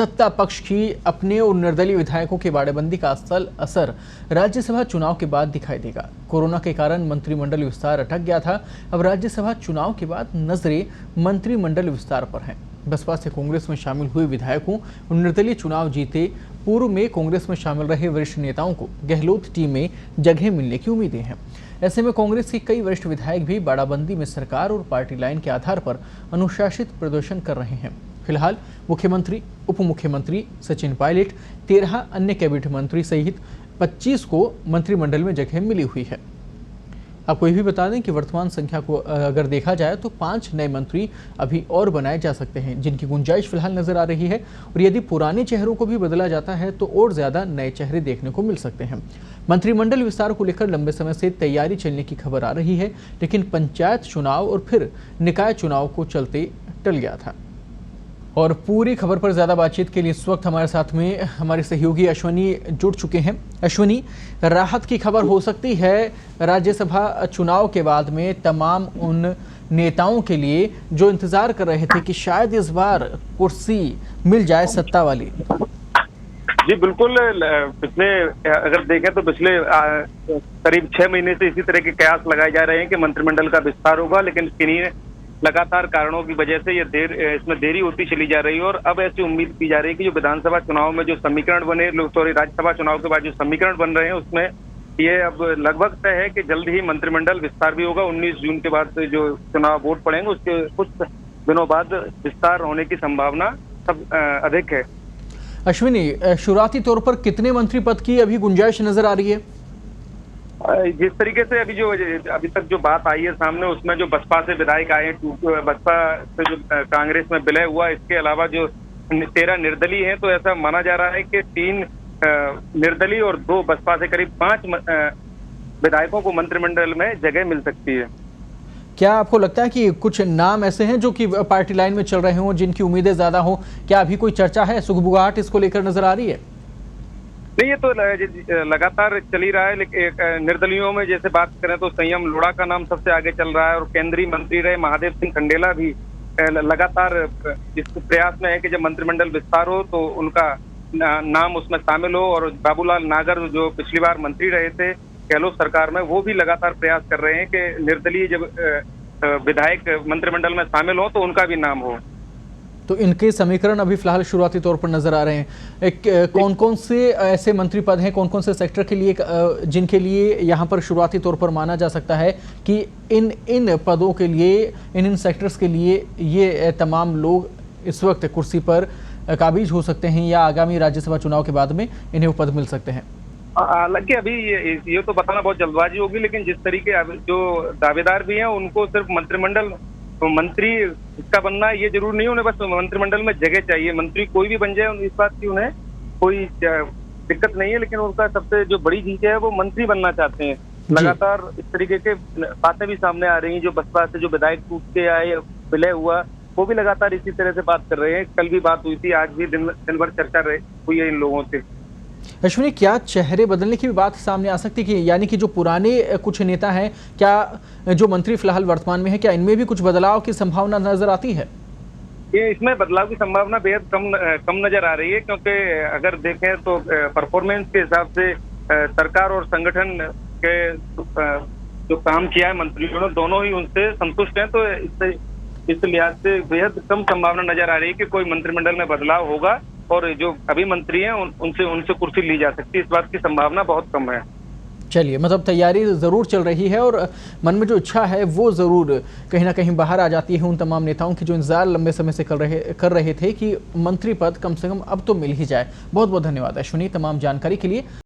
सत्ता पक्ष की अपने और निर्दलीय विधायकों के बाड़ेबंदी का असल असर राज्यसभा चुनाव के बाद दिखाई देगा। कोरोना के कारण मंत्रिमंडल विस्तार अटक गया था। अब राज्यसभा चुनाव के बाद नजरें मंत्रिमंडल विस्तार पर हैं। बसपा से कांग्रेस में शामिल हुए विधायकों और निर्दलीय चुनाव जीते पूर्व में कांग्रेस में शामिल रहे वरिष्ठ नेताओं को गहलोत टीम में जगह मिलने की उम्मीदें हैं। ऐसे में कांग्रेस के कई वरिष्ठ विधायक भी बाड़ाबंदी में सरकार और पार्टी लाइन के आधार पर अनुशासित प्रदर्शन कर रहे हैं। फिलहाल मुख्यमंत्री, उप मुख्यमंत्री सचिन पायलट, 13 अन्य कैबिनेट मंत्री सहित 25 को मंत्रिमंडल में जगह मिली हुई है। आपको ये भी बता दें कि वर्तमान संख्या को अगर देखा जाए तो 5 नए मंत्री अभी और बनाए जा सकते हैं, जिनकी गुंजाइश फिलहाल नजर आ रही है। और यदि पुराने चेहरों को भी बदला जाता है तो और ज्यादा नए चेहरे देखने को मिल सकते हैं। मंत्रिमंडल विस्तार को लेकर लंबे समय से तैयारी चलने की खबर आ रही है, लेकिन पंचायत चुनाव और फिर निकाय चुनाव को चलते टल गया था। और पूरी खबर पर ज़्यादा बातचीत के लिए इस वक्त हमारे साथ में हमारे सहयोगी अश्विनी जुड़ चुके हैं। अश्विनी, राहत की खबर हो सकती है राज्यसभा चुनाव के बाद में तमाम उन नेताओं के लिए जो इंतजार कर रहे थे कि शायद इस बार कुर्सी मिल जाए सत्ता वाली। जी बिल्कुल। पिछले अगर देखें तो पिछले करीब 6 महीने से इसी तरह के कयास लगाए जा रहे हैं कि मंत्रिमंडल का विस्तार होगा, लेकिन किन्हीं लगातार कारणों की वजह से इसमें देरी होती चली जा रही है। और अब ऐसी उम्मीद की जा रही है कि जो विधानसभा चुनाव में जो समीकरण बने, राज्यसभा चुनाव के बाद जो समीकरण बन रहे हैं उसमें ये अब लगभग तय है कि जल्द ही मंत्रिमंडल विस्तार भी होगा। 19 जून के बाद जो चुनाव वोट पड़ेंगे उसके कुछ दिनों बाद विस्तार होने की संभावना सब अधिक है। अश्विनी, शुरुआती तौर पर कितने मंत्री पद की अभी गुंजाइश नजर आ रही है? जिस तरीके से अभी तक जो बात आई है सामने, उसमें जो बसपा से विधायक आए, बसपा से जो कांग्रेस में विलय हुआ, इसके अलावा जो 13 निर्दलीय हैं, तो ऐसा माना जा रहा है कि 3 निर्दलीय और 2 बसपा से करीब 5 विधायकों को मंत्रिमंडल में जगह मिल सकती है। क्या आपको लगता है कि कुछ नाम ऐसे हैं जो कि पार्टी लाइन में चल रहे हों, जिनकी उम्मीदें ज्यादा हों? क्या अभी कोई चर्चा है, सुगबुगाहट इसको लेकर नजर आ रही है? नहीं, ये तो लगातार चल ही रहा है। लेकिन निर्दलियों में जैसे बात करें तो संयम लोढ़ा का नाम सबसे आगे चल रहा है, और केंद्रीय मंत्री रहे महादेव सिंह खंडेला भी लगातार इस प्रयास में है कि जब मंत्रिमंडल विस्तार हो तो उनका नाम उसमें शामिल हो। और बाबूलाल नागर जो पिछली बार मंत्री रहे थे गहलोत सरकार में, वो भी लगातार प्रयास कर रहे हैं कि निर्दलीय जब विधायक मंत्रिमंडल में शामिल हो तो उनका भी नाम हो। तो इनके समीकरण अभी फिलहाल शुरुआती तौर पर नजर आ रहे हैं। कौन कौन से ऐसे मंत्री पद हैं, कौन कौन से सेक्टर के लिए, जिनके लिए यहाँ पर शुरुआती तौर पर माना जा सकता है कि इन पदों के लिए, इन सेक्टर्स के लिए ये तमाम लोग इस वक्त कुर्सी पर काबिज हो सकते हैं, या आगामी राज्यसभा चुनाव के बाद में इन्हें वो पद मिल सकते हैं? हालांकि अभी ये तो बताना बहुत जल्दबाजी होगी, लेकिन जिस तरीके जो दावेदार भी हैं उनको सिर्फ मंत्री इसका बनना ये जरूर नहीं, उन्हें बस मंत्रिमंडल में जगह चाहिए। मंत्री कोई भी बन जाए इस बात की उन्हें कोई दिक्कत नहीं है, लेकिन उनका सबसे जो बड़ी चीज है वो मंत्री बनना चाहते हैं। लगातार इस तरीके के बातें भी सामने आ रही हैं। जो बसपा से जो विधायक टूट के आए, विलय हुआ, वो भी लगातार इसी तरह से बात कर रहे हैं। कल भी बात हुई थी, आज भी दिन भर चर्चा हुई है इन लोगों से। अश्विनी, क्या चेहरे बदलने की भी बात सामने आ सकती है, यानी कि जो पुराने कुछ नेता हैं, क्या जो मंत्री फिलहाल वर्तमान में है, क्या इनमें भी कुछ बदलाव की संभावना नजर आती है? ये इसमें बदलाव की संभावना बेहद कम नजर आ रही है, क्योंकि अगर देखें तो परफॉर्मेंस के हिसाब से सरकार और संगठन के जो काम किया है मंत्रियों ने, दोनों ही उनसे संतुष्ट हैं। तो इस लिहाज से बेहद कम संभावना नजर आ रही है कि कोई मंत्रिमंडल में बदलाव होगा, और जो अभी मंत्री हैं उनसे कुर्सी ली जा सकती है। इस बात की संभावना बहुत कम है। चलिए, मतलब तैयारी जरूर चल रही है और मन में जो इच्छा है वो जरूर कहीं ना कहीं बाहर आ जाती है उन तमाम नेताओं की जो इंतजार लंबे समय से कर रहे थे कि मंत्री पद कम से कम अब तो मिल ही जाए। बहुत बहुत धन्यवाद अश्विनी तमाम जानकारी के लिए।